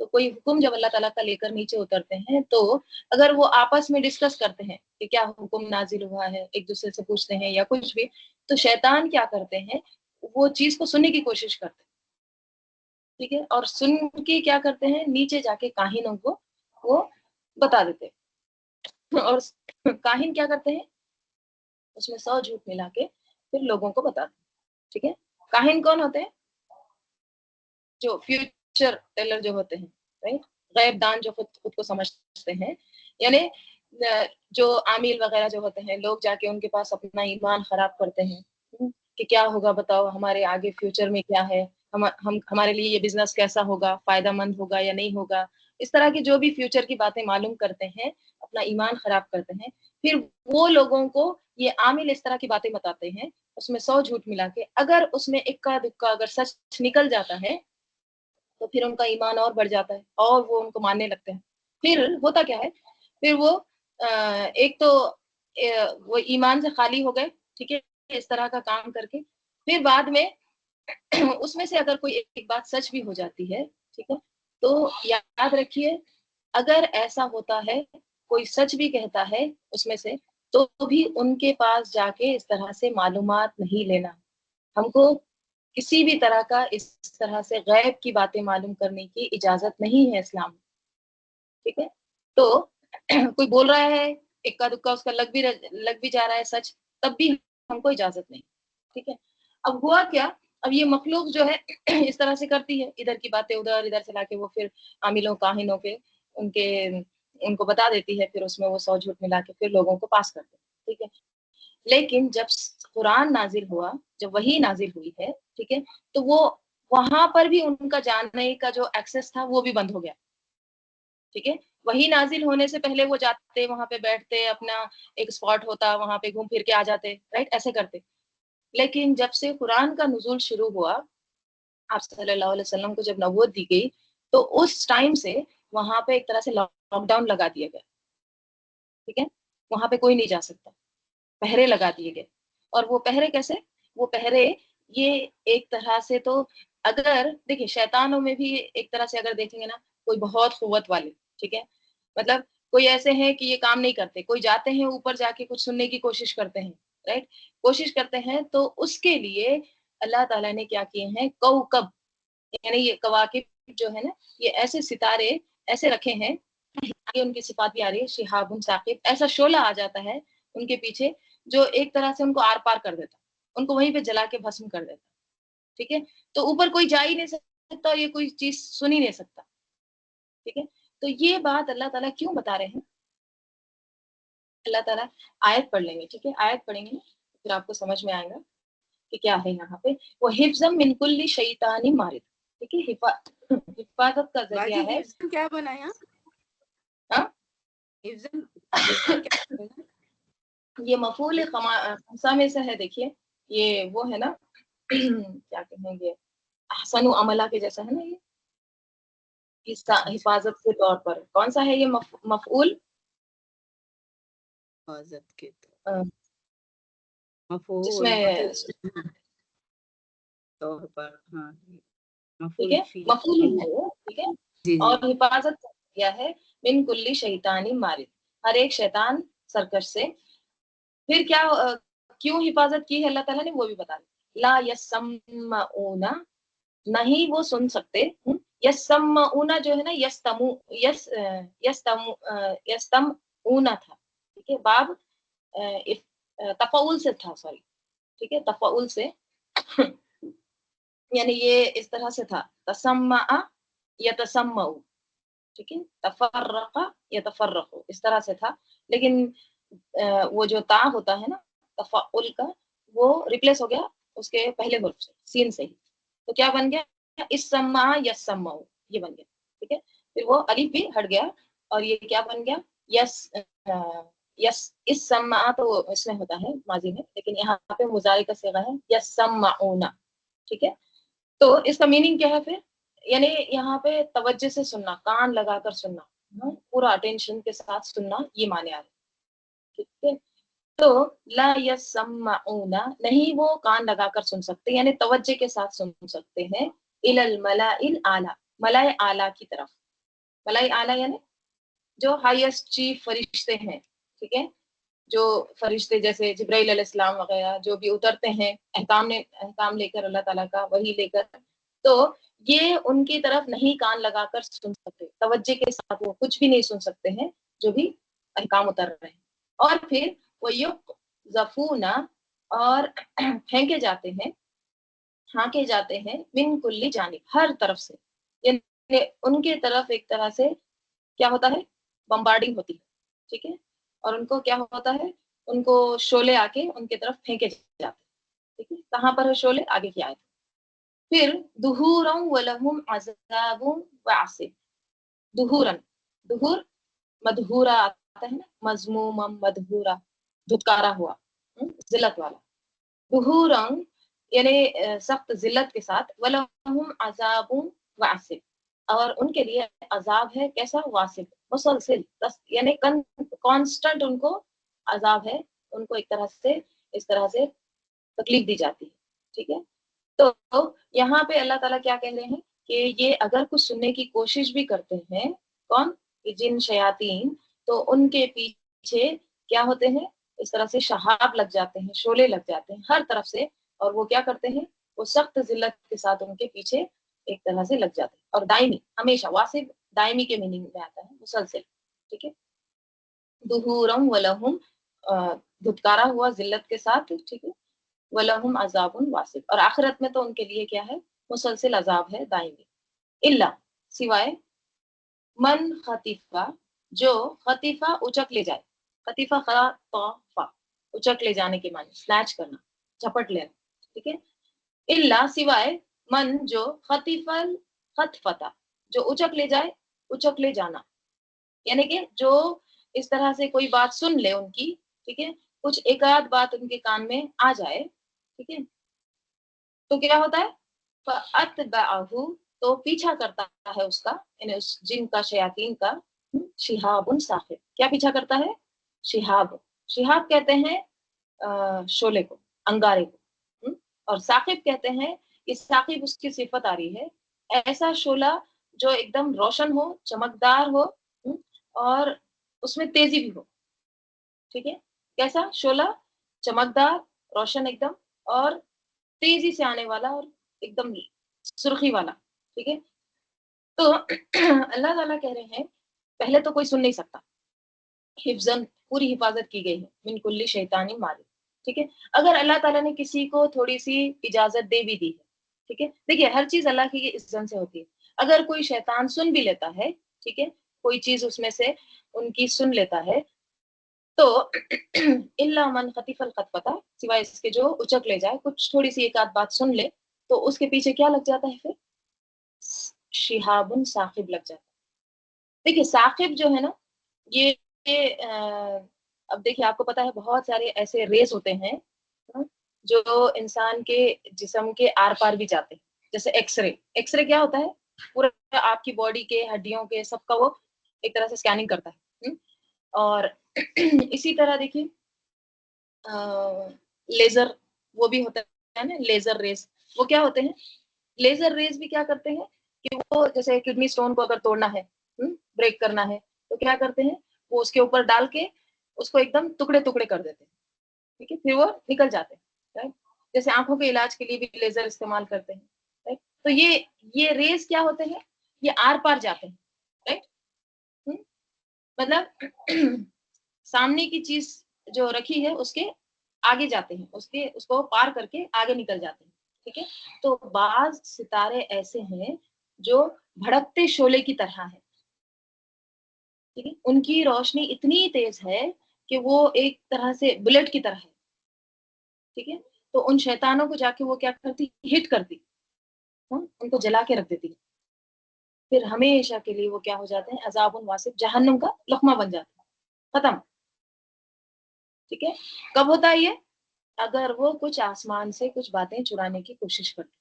تو کوئی حکم جب اللہ تعالیٰ کا لے کر نیچے اترتے ہیں تو اگر وہ آپس میں ڈسکس کرتے ہیں کہ کیا حکم نازل ہوا ہے، ایک دوسرے سے پوچھتے ہیں یا کچھ بھی، تو شیطان کیا کرتے ہیں، وہ چیز کو سننے کی کوشش کرتے ہیں، ٹھیک ہے، اور سن کے کیا کرتے ہیں، نیچے جا کے کاہنوں کو وہ بتا دیتے ہیں، اور کاہن کیا کرتے ہیں، اس میں 100 جھوٹ ملا کے پھر لوگوں کو بتاتے ہیں، ٹھیک ہے۔ کاہن کون ہوتے ہیں، جو فیوچر ٹیلر جو ہوتے ہیں، رائٹ، غیب دان جو خود کو سمجھتے ہیں، یعنی جو عامل وغیرہ جو ہوتے ہیں، لوگ جا کے ان کے پاس اپنا ایمان خراب کرتے ہیں کہ کیا ہوگا بتاؤ، ہمارے آگے فیوچر میں کیا ہے، ہمارے لیے یہ بزنس کیسا ہوگا، فائدہ مند ہوگا یا نہیں ہوگا، اس طرح کی جو بھی فیوچر کی باتیں معلوم کرتے ہیں، اپنا ایمان خراب کرتے ہیں، پھر وہ لوگوں کو یہ عامل اس طرح کی باتیں بتاتے ہیں، اس میں 100 جھوٹ ملا کے، اگر اس میں اکا دکا اگر سچ نکل جاتا ہے تو پھر ان کا ایمان اور بڑھ جاتا ہے اور وہ ان کو ماننے لگتے ہیں۔ پھر ہوتا کیا ہے، پھر وہ ایک تو وہ ایمان سے خالی ہو گئے، ٹھیک ہے، اس طرح کا کام کر کے، پھر بعد میں اس میں سے اگر کوئی ایک بات سچ بھی ہو جاتی ہے، ٹھیک ہے، تو یاد رکھیے اگر ایسا ہوتا ہے، کوئی سچ بھی کہتا ہے اس میں سے، تو بھی ان کے پاس جا کے اس طرح سے معلومات نہیں لینا۔ ہم کو کسی بھی طرح کا اس طرح سے غیب کی باتیں معلوم کرنے کی اجازت نہیں ہے اسلام میں، ٹھیک ہے۔ تو کوئی بول رہا ہے اکا دکا اس کا لگ بھی جا رہا ہے سچ، تب بھی ہم کو اجازت نہیں، ٹھیک ہے۔ اب ہوا کیا، اب یہ مخلوق جو ہے اس طرح سے کرتی ہے، ادھر کی باتیں ادھر سے لا کے وہ پھر عاملوں کاہنوں کے ان کو بتا دیتی ہے، پھر اس میں وہ 100 جھوٹ ملا کے پھر لوگوں کو پاس کرتے ہیں، ٹھیک ہے۔ لیکن جب قرآن نازل ہوا، جب وحی نازل ہوئی ہے، ٹھیک ہے، تو وہ وہاں پر بھی ان کا جاننے کا جو ایکسس تھا وہ بھی بند ہو گیا، ٹھیک ہے۔ وہی نازل ہونے سے پہلے وہ جاتے، وہاں پہ بیٹھتے، اپنا ایک اسپاٹ ہوتا، وہاں پہ گھوم پھر کے آ جاتے، رائٹ، ایسے کرتے۔ لیکن جب سے قرآن کا نزول شروع ہوا، آپ صلی اللہ علیہ وسلم کو جب نبوت دی گئی، تو اس ٹائم سے وہاں پہ ایک طرح سے لاک ڈاؤن لگا دیا گیا، ٹھیک ہے، وہاں پہ کوئی نہیں جا سکتا، پہرے لگا دیے گئے۔ اور وہ پہرے کیسے، وہ پہرے یہ ایک طرح سے، تو اگر دیکھیں شیطانوں میں بھی ایک طرح سے اگر دیکھیں گے نا، کوئی بہت قوت والے، ٹھیک ہے، مطلب کوئی ایسے ہیں کہ یہ کام نہیں کرتے، کوئی جاتے ہیں اوپر جا کے کچھ سننے کی کوشش کرتے ہیں، رائٹ، کوشش کرتے ہیں، تو اس کے لیے اللہ تعالیٰ نے کیا کیے ہیں، کوکب، یعنی یہ کواکب جو ہے نا، یہ ایسے ستارے ایسے رکھے ہیں، آگے ان کی صفات بھی آ رہی ہے، شہاب ثاقب، ایسا شعلہ آ جاتا ہے ان کے پیچھے جو ایک طرح سے ان کو آر پار کر دیتا، ان کو وہیں پہ جلا کے بھسم کر دیتا، ٹھیک ہے۔ تو اوپر کوئی جا ہی نہیں سکتا، یہ کوئی چیز سن ہی نہیں سکتا، ٹھیک ہے۔ تو یہ بات اللہ تعالیٰ کیوں بتا رہے ہیں، اللہ تعالیٰ آیت پڑھ لیں گے، ٹھیک ہے، آیت پڑھیں گے پھر آپ کو سمجھ میں آئے گا کہ کیا ہے یہاں پہ، وہ حفظم من کل شیطان مارد، ٹھیک ہے، حفاظت کا ذریعہ ہے۔ حفظن کیا بنایا، ہاں حفظن کیا بنا؟ یہ مفعول خمسہ میں سے ہے، دیکھیے یہ وہ ہے نا کیا کہیں گے، احسن عملہ کے جیسا ہے نا، یہ حفاظت کے طور پر کون سا ہے یہ مفعول، حفاظت کے جس مفعول میں طور پر، ہاں ٹھیک ہے، مفعول ہی ہے وہ، ٹھیک ہے، جی اور حفاظت کیا ہے، من کلی شیطانی مارد، ہر ایک شیطان سرکش سے۔ پھر کیا کیوں حفاظت کی ہے اللہ تعالیٰ نے، وہ بھی بتا دیں، لا یسمعون، نہیں وہ سن سکتے، یسمعون جو ہے نا، یستمعون تھا، ٹھیک ہے، باب تفعول سے تھا، سوری، ٹھیک ہے، تفعول سے، یعنی یہ اس طرح سے تھا، تسمع یتسمع، ٹھیک ہے، تفرق یتفرق، اس طرح سے تھا، لیکن وہ جو تا ہوتا ہے نا تفعل کا، وہ ریپلیس ہو گیا اس کے پہلے حرف سے، سین سے ہی، تو کیا بن گیا، اسمع یسمع، یہ بن گیا، ٹھیک ہے، پھر وہ الف بھی ہٹ گیا، اور یہ کیا بن گیا، یس اسمع، تو اس میں ہوتا ہے ماضی میں، لیکن یہاں پہ مضارع کا صیغہ ہے یسمعون، ٹھیک ہے۔ تو اس کا میننگ کیا ہے پھر، یعنی یہاں پہ توجہ سے سننا، کان لگا کر سننا، پورا اٹینشن کے ساتھ سننا، یہ معنی آ رہے، ٹھیک ہے۔ تو لا یسمعون، نہیں وہ کان لگا کر سن سکتے، یعنی توجہ کے ساتھ سن سکتے ہیں، الی الملأ الاعلی، ملأ اعلی کی طرف، ملائی اعلیٰ یعنی جو ہائیسٹ چیف فرشتے ہیں، ٹھیک ہے، جو فرشتے جیسے جبرائیل علیہ السلام وغیرہ جو بھی اترتے ہیں احکام لے کر اللہ تعالیٰ کا وحی لے کر، تو یہ ان کی طرف نہیں کان لگا کر سن سکتے، توجہ کے ساتھ وہ کچھ بھی نہیں سن سکتے ہیں جو بھی احکام اتر رہے ہیں. اور پھر وہ یقذفون اور پھینکے جاتے ہیں، ہانکے جاتے ہیں، من کل جانب، ہر طرف سے، یعنی ان کے طرف ایک طرح سے کیا ہوتا ہے، بمبارڈنگ ہوتی ہے، ٹھیک ہے، اور ان کو کیا ہوتا ہے، ان کو شعلے آ کے ان کی طرف پھینکے جاتے ہیں، ٹھیک ہے. کہاں پر ہے شعلے؟ آگے کی آیت. پھر دہورا ولہم عذاب واصب. دہورن، دہور مدہورا آتا ہے نا، مذموم مدہورا، دھتکارا ہوا، ذلت والا. دہورن یعنی سخت ذلت کے ساتھ، ولہم عذاب واصب، اور ان کے لیے عذاب ہے کیسا؟ واصب، مسلسل، یعنی کانسٹنٹ ان کو عذاب ہے، ان کو ایک طرح سے اس طرح سے تکلیف دی جاتی ہے، ٹھیک ہے. تو یہاں پہ اللہ تعالیٰ کیا کہہ رہے ہیں کہ یہ اگر کچھ سننے کی کوشش بھی کرتے ہیں، کون؟ یہ جن شیاطین، تو ان کے پیچھے کیا ہوتے ہیں، اس طرح سے شہاب لگ جاتے ہیں، شعلے لگ جاتے ہیں ہر طرف سے، اور وہ کیا کرتے ہیں، وہ سخت ذلت کے ساتھ ان کے پیچھے ایک طرح سے لگ جاتے ہیں، اور دائمی، ہمیشہ، واصب دائمی کے میننگ میں آتا ہے، مسلسل، ٹھیک ہے. دہورم ولہم، دھتکارا ہوا ذلت کے ساتھ، ٹھیک ہے، وَلَهُمْ عَذَابٌ وَاصِبٌ، اور آخرت میں تو ان کے لیے کیا ہے، مسلسل عذاب ہے، دائمی. الا، سوائے، من خطیفہ، جو خطیفہ اچک لے جائے، خطیفہ خطافہ، اچک لے جانے کے معنی، سنیچ کرنا، جھپٹ لینا، ٹھیک ہے. الا، سوائے، من جو خطیفہ خطفتہ، جو اچک لے جائے، اچک لے جانا، یعنی کہ جو اس طرح سے کوئی بات سن لے ان کی، ٹھیک ہے، کچھ ایک آدھ بات ان کے کان میں آ جائے، ٹھیک ہے، تو کیا ہوتا ہے، فَأَتْبَعَهُ، تو پیچھا کرتا ہے اس کا، یعنی اس جن کا، شیاطین کا، شہاب ثاقب، کیا پیچھا کرتا ہے؟ شہاب. شہاب کہتے ہیں شعلے کو، انگارے کو، اور ثاقب کہتے ہیں، اس ثاقب اس کی صفت آ رہی ہے، ایسا شعلہ جو ایک دم روشن ہو، چمکدار ہو، اور اس میں تیزی بھی ہو، ٹھیک ہے. کیسا شعلہ؟ چمکدار، روشن ایک دم، اور تیزی سے آنے والا، اور ایک دم سرخی والا، ٹھیک ہے. تو اللہ تعالیٰ کہہ رہے ہیں پہلے تو کوئی سن نہیں سکتا، حفظاً، پوری حفاظت کی گئی ہے، من کل شیطان مارد، ٹھیک ہے. اگر اللہ تعالیٰ نے کسی کو تھوڑی سی اجازت دے بھی دی ہے، ٹھیک ہے، دیکھیے ہر چیز اللہ کی اذن سے ہوتی ہے. اگر کوئی شیطان سن بھی لیتا ہے، ٹھیک ہے، کوئی چیز اس میں سے ان کی سن لیتا ہے، تو الا من خطف الخطفتہ، سوائے اس کے جو اچک لے جائے، کچھ تھوڑی سی ایک آدھ بات سن لے، تو اس کے پیچھے کیا لگ جاتا ہے؟ پھر شہاب ثاقب لگ جاتا ہے. دیکھیے ثاقب جو ہے نا، یہ اب دیکھیے آپ کو پتا ہے بہت سارے ایسے ریز ہوتے ہیں جو انسان کے جسم کے آر پار بھی جاتے ہیں، جیسے ایکس رے. ایکس رے کیا ہوتا ہے؟ پورا آپ کی باڈی کے، ہڈیوں کے، سب کا وہ ایک طرح سے سکیننگ کرتا ہے. اور اسی طرح دیکھیے لیزر، وہ بھی ہوتا ہے نا، لیزر ریز، وہ کیا ہوتے ہیں؟ لیزر ریز بھی کیا کرتے ہیں کہ وہ جیسے کڈنی سٹون کو اگر توڑنا ہے، بریک کرنا ہے، تو کیا کرتے ہیں، وہ اس کے اوپر ڈال کے اس کو ایک دم ٹکڑے ٹکڑے کر دیتے ہیں، ٹھیک ہے، پھر وہ نکل جاتے ہیں. جیسے آنکھوں کے علاج کے لیے بھی لیزر استعمال کرتے ہیں. تو یہ ریز کیا ہوتے ہیں؟ یہ آر پار جاتے ہیں، رائٹ، مطلب سامنے کی چیز جو رکھی ہے اس کے آگے جاتے ہیں، اس کو پار کر کے آگے نکل جاتے ہیں، ٹھیک ہے. تو بعض ستارے ایسے ہیں جو بھڑکتے شعلے کی طرح ہیں، ٹھیک ہے، ان کی روشنی اتنی تیز ہے کہ وہ ایک طرح سے بلٹ کی طرح ہے، ٹھیک ہے. تو ان شیطانوں کو جا کے وہ کیا کرتی؟ ہٹ کرتی، ان کو جلا کے رکھ دیتی، پھر ہمیشہ کے لیے وہ کیا ہو جاتے ہیں؟ عذاب واصب، جہنم کا لقمہ بن جاتا ہے، ختم، ٹھیک ہے. کب ہوتا ہے یہ؟ اگر وہ کچھ آسمان سے کچھ باتیں چرانے کی کوشش کرتے،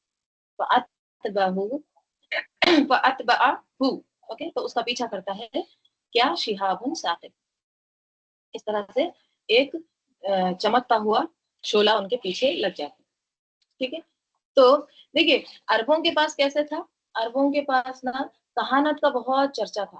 فَأَتْبَعَهُ، اوکے، تو اس کا پیچھا کرتا ہے کیا؟ شہاب ثاقب، اس طرح سے ایک چمکتا ہوا شعلہ ان کے پیچھے لگ جاتا ہے، ٹھیک ہے. تو دیکھیے عربوں کے پاس کیسے تھا؟ عربوں کے پاس نا کہانت کا بہت چرچا تھا،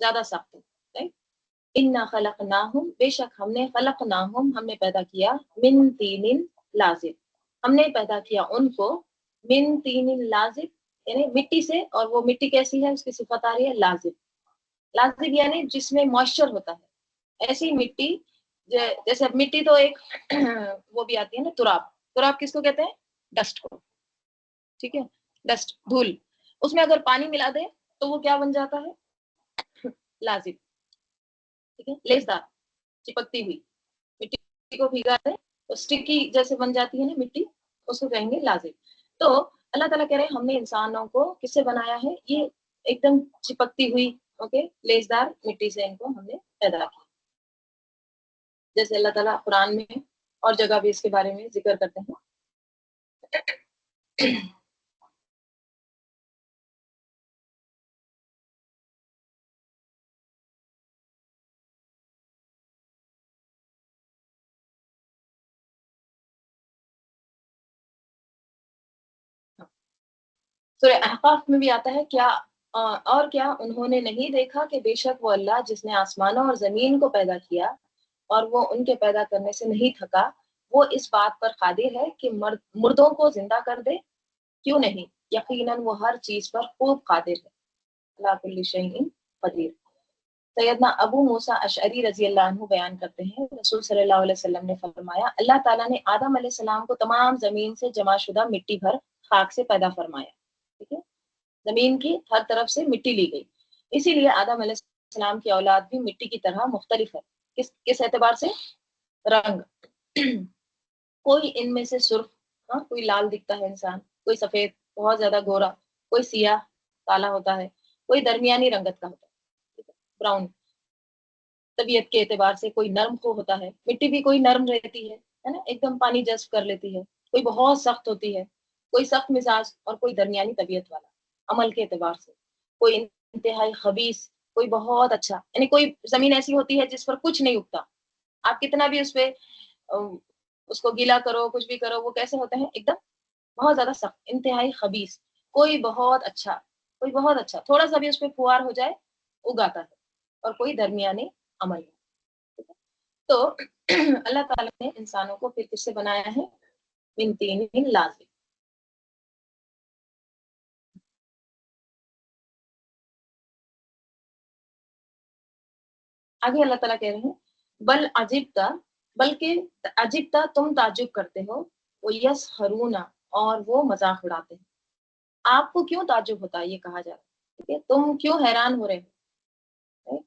زیادہ سخت ہے. انا خلقناہم، بے شک ہم نے خلقناہم ہم نے پیدا کیا من تین لازب، ہم نے پیدا کیا ان کو من تین لازب یعنی مٹی سے. اور وہ مٹی کیسی ہے اس کی صفت آ رہی ہے لازب. لازب یعنی جس میں موئسچر ہوتا ہے. ایسی مٹی جیسے مٹی تو ایک وہ بھی آتی ہے نا تراب. تراب کس کو کہتے ہیں؟ ڈسٹ کو. ٹھیک ہے، ڈسٹ دھول. اس میں اگر پانی ملا دے تو وہ کیا بن جاتا ہے؟ لازب. ٹھیک ہے، لیسدار، چپکتی ہوئی. مٹی کو بھیگا دے تو اسٹکی جیسے بن جاتی ہے نا مٹی، اس کو کہیں گے لازب. تو اللہ تعالیٰ کہہ رہے ہیں ہم نے انسانوں کو کس سے بنایا ہے؟ یہ ایک دم چپکتی ہوئی اوکے لیسدار مٹی سے ان کو ہم نے پیدا کیا. جیسے اللہ تعالیٰ قرآن میں اور جگہ بھی اس کے بارے میں ذکر کرتے ہیں. سورہ احقاف میں بھی آتا ہے کیا اور کیا انہوں نے نہیں دیکھا کہ بے شک وہ اللہ جس نے آسمانوں اور زمین کو پیدا کیا اور وہ ان کے پیدا کرنے سے نہیں تھکا، وہ اس بات پر قادر ہے کہ مردوں کو زندہ کر دے. کیوں نہیں، یقیناً وہ ہر چیز پر خوب قادر ہے. اللہ کل شیء قدیر. سیدنا ابو موسیٰ اشعری رضی اللہ عنہ بیان کرتے ہیں رسول صلی اللہ علیہ وسلم نے فرمایا اللہ تعالیٰ نے آدم علیہ السلام کو تمام زمین سے جمع شدہ مٹی بھر خاک سے پیدا فرمایا. ٹھیک ہے، زمین کی ہر طرف سے مٹی لی گئی. اسی لیے آدم علیہ السلام کی اولاد بھی مٹی کی طرح مختلف ہے. کس اعتبار سے؟ رنگ. کوئی ان میں سے سرخ، کوئی لال دکھتا ہے انسان، کوئی سفید بہت زیادہ گورا، کوئی سیاہ کالا ہوتا ہے، کوئی درمیانی رنگت کا ہوتا ہے براؤن. طبیعت کے اعتبار سے کوئی نرم خو ہوتا ہے، مٹی بھی کوئی نرم رہتی ہے نا، ایک دم پانی جذب کر لیتی ہے. کوئی بہت سخت ہوتی ہے، کوئی سخت مزاج اور کوئی درمیانی طبیعت والا. عمل کے اعتبار سے کوئی انتہائی خبیث، کوئی بہت اچھا. یعنی کوئی زمین ایسی ہوتی ہے جس پر کچھ نہیں اگتا، آپ کتنا بھی اس پہ اس کو گیلا کرو کچھ بھی کرو وہ کیسے ہوتے ہیں؟ ایک دم بہت زیادہ سخت. انتہائی خبیث. کوئی بہت اچھا، کوئی بہت اچھا، تھوڑا سا بھی اس پہ پھوار ہو جائے اگاتا ہے. اور کوئی درمیانی عمل. تو اللہ تعالیٰ نے انسانوں کو پھر کس سے بنایا ہے؟ من تین لازب. آگے اللہ تعالیٰ کہہ رہے ہیں بل عجبتا، بلکہ عجبتا تم تعجب کرتے ہو، وہ یسخرون اور وہ مذاق اڑاتے ہیں. آپ کو کیوں تعجب ہوتا ہے؟ یہ کہا جا رہا ہے ٹھیک ہے، تم کیوں حیران ہو رہے ہو؟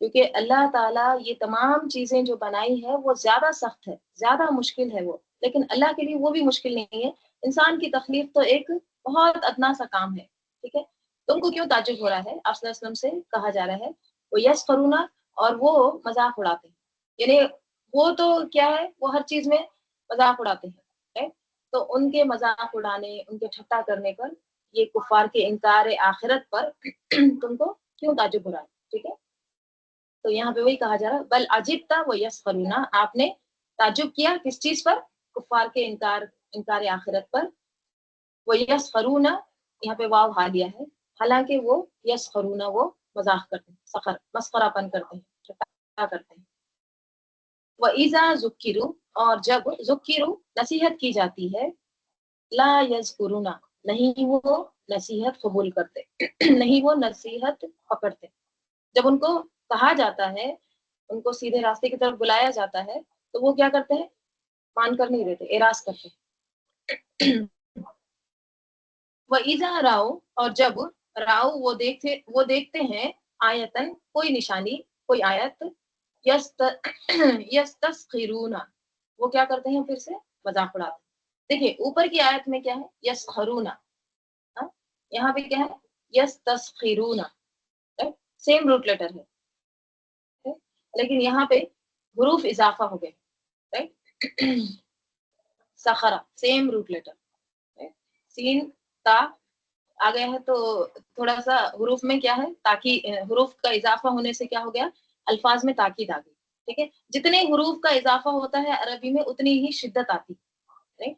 کیونکہ اللہ تعالیٰ یہ تمام چیزیں جو بنائی ہے وہ زیادہ سخت ہے، زیادہ مشکل ہے وہ، لیکن اللہ کے لیے وہ بھی مشکل نہیں ہے. انسان کی تخلیق تو ایک بہت ادنا سا کام ہے. ٹھیک ہے، تم کو کیوں تعجب ہو رہا ہے؟ آپ صلی اللہ علیہ وسلم سے کہا جا رہا ہے وہ یسخرون اور وہ مذاق اڑاتے ہیں. یعنی وہ تو کیا ہے، وہ ہر چیز میں مذاق اڑاتے ہیں. تو ان کے مذاق اڑانے، ان کے ٹھٹا کرنے پر، یہ کفار کے انکار آخرت پر تم کو کیوں تعجب ہو رہا ہے؟ ٹھیک ہے، تو یہاں پہ وہی کہا جا رہا ہے بل عجبتا و یسخرون، آپ نے تعجب کیا کس چیز پر؟ کفار کے انکار آخرت پر. وہ یسخرون یہاں پہ واو حالیہ ہے، حالانکہ وہ یسخرون وہ مذاق کرتے ہیں، سخر مسخرہ پن کرتے ہیں، ٹھٹا کرتے ہیں. وَإِذَا ذُكِّرُوا اور جب ذکروا نصیحت کی جاتی ہے، لا یذکرون نہیں وہ نصیحت قبول کرتے نہیں وہ نصیحت پکڑتے. جب ان کو کہا جاتا ہے، ان کو سیدھے راستے کی طرف بلایا جاتا ہے تو وہ کیا کرتے ہیں؟ مان کر نہیں دیتے، اعراض کرتے ہیں. وَإِذَا رَأَوْا اور جب راؤ وہ دیکھتے ہیں آیتن کوئی نشانی، کوئی آیت، یستسخرون وہ کیا کرتے ہیں؟ پھر سے مذاق اڑاتے ہیں. دیکھیے اوپر کی آیت میں کیا ہے؟ یسخرون، یہاں پہ کیا ہے؟ یستسخرون. سیم روٹ لیٹر ہے لیکن یہاں پہ حروف اضافہ ہو گئے. رائٹ، سخرا سیم روٹ لیٹر، سین تا آ گیا ہے تو تھوڑا سا حروف میں کیا ہے؟ تاکید، حروف کا اضافہ ہونے سے کیا ہو گیا؟ الفاظ میں تاکید آ گئی. ٹھیک ہے، جتنے حروف کا اضافہ ہوتا ہے عربی میں اتنی ہی شدت آتی ہے.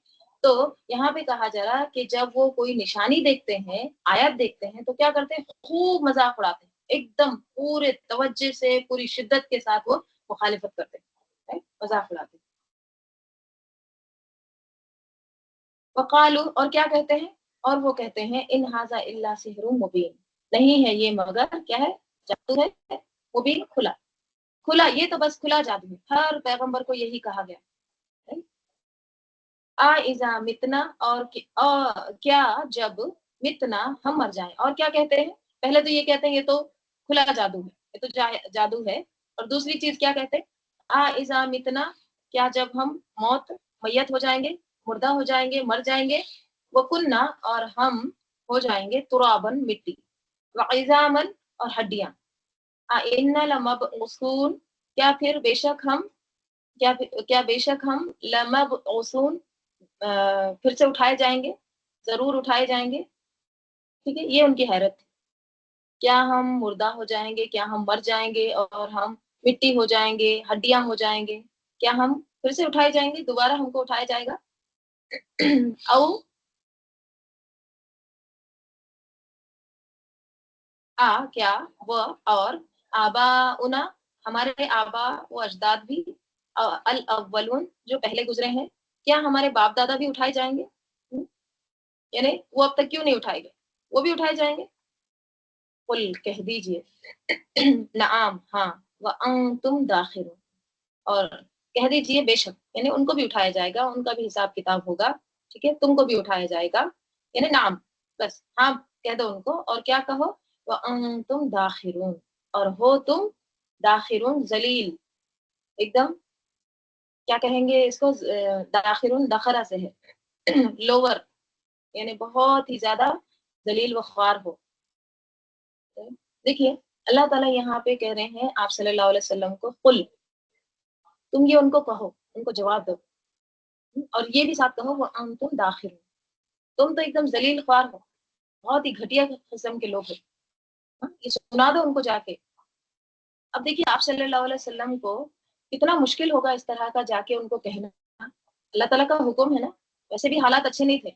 تو یہاں پہ کہا جا رہا کہ جب وہ کوئی نشانی دیکھتے ہیں، آیت دیکھتے ہیں تو کیا کرتے ہیں؟ خوب مذاق اڑاتے ہیں. ایک دم پورے توجہ سے پوری شدت کے ساتھ وہ مخالفت کرتے ہیں، مذاق اڑاتے ہیں. وقالو اور کیا کہتے ہیں، اور وہ کہتے ہیں ان ھذا الا سحر مبین، نہیں ہے یہ مگر کیا ہے، جادو ہے مبین، کھلا کھلا، یہ تو بس کھلا جادو ہے. ہر پیغمبر کو یہی کہا گیا. اذا متنا اور کیا جب متنا ہم مر جائیں. اور کیا کہتے ہیں، پہلے تو یہ کہتے ہیں یہ تو کھلا جادو ہے، یہ تو جادو ہے. اور دوسری چیز کیا کہتے ہیں، اذا متنا کیا جب ہم میت ہو جائیں گے، مردہ ہو جائیں گے، مر جائیں گے، وکننا اور ہم ہو جائیں گے ترابن مٹی، وعظامن اور ہڈیاں، انا لمبعوثون کیا پھر بے شک ہم کیا بے شک ہم لمبعوثون پھر سے اٹھائے جائیں گے، ضرور اٹھائے جائیں گے. ٹھیک ہے، یہ ان کی حیرت تھی، کیا ہم مردہ ہو جائیں گے، کیا ہم مر جائیں گے اور ہم مٹی ہو جائیں گے، ہڈیاں ہو جائیں گے، کیا ہم پھر سے اٹھائے جائیں گے، دوبارہ ہم کو اٹھایا جائے گا. او کیا وہ اور آباؤنا ہمارے آبا و اجداد بھی الاولون جو پہلے گزرے ہیں، کیا ہمارے باپ دادا بھی اٹھائے جائیں گے، یعنی وہ اب تک کیوں نہیں اٹھائے گئے، وہ بھی اٹھائے جائیں گے. قل کہہ دیجئے نعم ہاں، وانتم داخرون اور کہہ دیجئے بے شک، یعنی ان کو بھی اٹھایا جائے گا، ان کا بھی حساب کتاب ہوگا. ٹھیک ہے، تم کو بھی اٹھایا جائے گا، یعنی نعم بس ہاں کہہ دو ان کو. اور کیا کہو، وانتم داخرون اور ہو تم داخرون ذلیل، ایک دم کیا کہیں گے اس کو، داخرون دخرا سے ہے لوور، یعنی بہت ہی زیادہ ذلیل و خوار ہو. دیکھیے اللہ تعالیٰ یہاں پہ کہہ رہے ہیں آپ صلی اللہ علیہ وسلم کو، قل تم یہ ان کو کہو، ان کو جواب دو، اور یہ بھی ساتھ کہو وہ انتم داخل، تم تو ایک دم ذلیل خوار ہو، بہت ہی گھٹیا قسم کے لوگ ہو. یہ سنا دو ان کو جا کے. اب دیکھیے آپ صلی اللہ علیہ وسلم کو کتنا مشکل ہوگا اس طرح کا جا کے ان کو کہنا. اللہ تعالیٰ کا حکم ہے نا، ویسے بھی حالات اچھے نہیں تھے،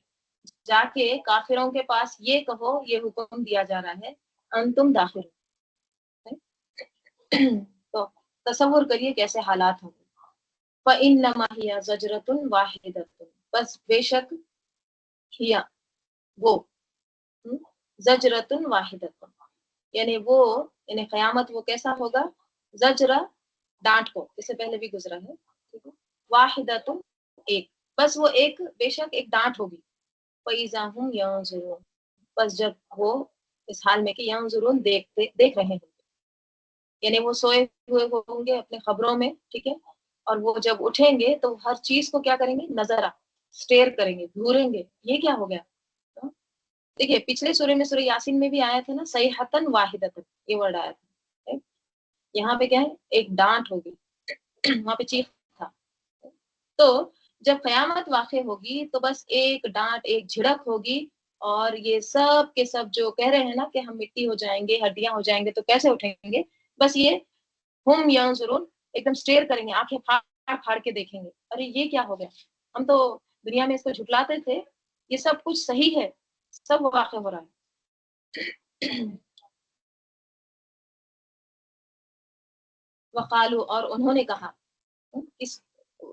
جا کے کافروں کے پاس یہ کہو، یہ حکم دیا جا رہا ہے انتم داخل. تو تصور کریے کیسے حالات ہوں گے. فَإِنَّمَا هِيَ زَجْرَةٌ وَاحِدَةٌ بس بے شک ہیا وہ زجرۃ واحدۃ، یعنی وہ یعنی قیامت وہ کیسا ہوگا، زجرہ ڈانٹ کو، اس سے پہلے بھی گزرا ہے. ٹھیک ہے، واحدۃ ایک، بس وہ ایک بے شک ایک ڈانٹ ہوگی. فَإِذَا هُمْ يَنظُرُونَ بس جب وہ اس حال میں کہ ينظرون دیکھ رہے ہیں، یعنی وہ سوئے ہوئے ہوں گے اپنے خبروں میں. ٹھیک ہے، اور وہ جب اٹھیں گے تو ہر چیز کو کیا کریں گے، نظر اسٹیئر کریں گے، گھوریں گے، یہ کیا ہو گیا. دیکھیے پچھلے سورے میں، سورہ یاسین میں بھی آیا تھا نا، صیحۃ واحدۃ یہ ورڈ آیا تھا. یہاں پہ کیا ہے، ایک ڈانٹ ہوگی، وہاں پہ چیخ تھا. تو جب قیامت واقع ہوگی تو بس ایک ڈانٹ، ایک جھڑک ہوگی، اور یہ سب کے سب جو کہہ رہے ہیں نا کہ ہم مٹی ہو جائیں گے، ہڈیاں ہو جائیں گے، تو کیسے اٹھیں گے، بس یہ ہم ینظرون ایک دم اسٹیئر کریں گے، آنکھیں پھاڑ پھاڑ کے دیکھیں گے، ارے یہ کیا ہو گیا، ہم تو دنیا میں اس کو جھٹلاتے تھے، یہ سب کچھ صحیح ہے، سب واقع ہو رہا ہے. وقالو اور انہوں نے کہا،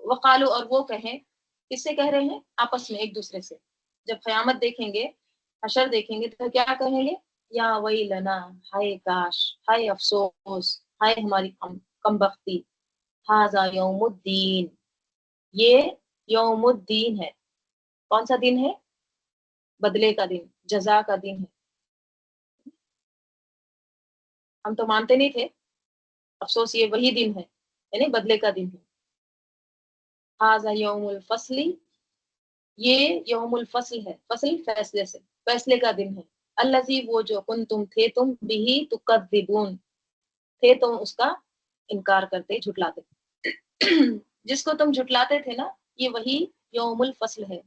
وقالو اور وہ کہیں، کس سے کہہ رہے ہیں، آپس میں ایک دوسرے سے. جب قیامت دیکھیں گے، حشر دیکھیں گے تو کیا کہیں گے، یا ویلنا ہائے کاش، ہائے افسوس، ہائے ہماری کم بختی، ھذا یوم الدین یہ یوم الدین ہے. کون سا دن ہے، بدلے کا دن، جزا کا دن ہے. ہم تو مانتے نہیں تھے، افسوس یہ وہی دن ہے، یعنی بدلے کا دن ہے. ھذا یوم الفصل یہ یوم الفصل ہے، فصل فیصلے سے، فیصلے کا دن ہے. الذی وہ جو کنتم تھے تم بہ تکذبون تھے تم اس کا انکار کرتے، جھٹلاتے. جس کو تم جھٹلاتے تھے نا، یہ وہی یوم الفصل ہے.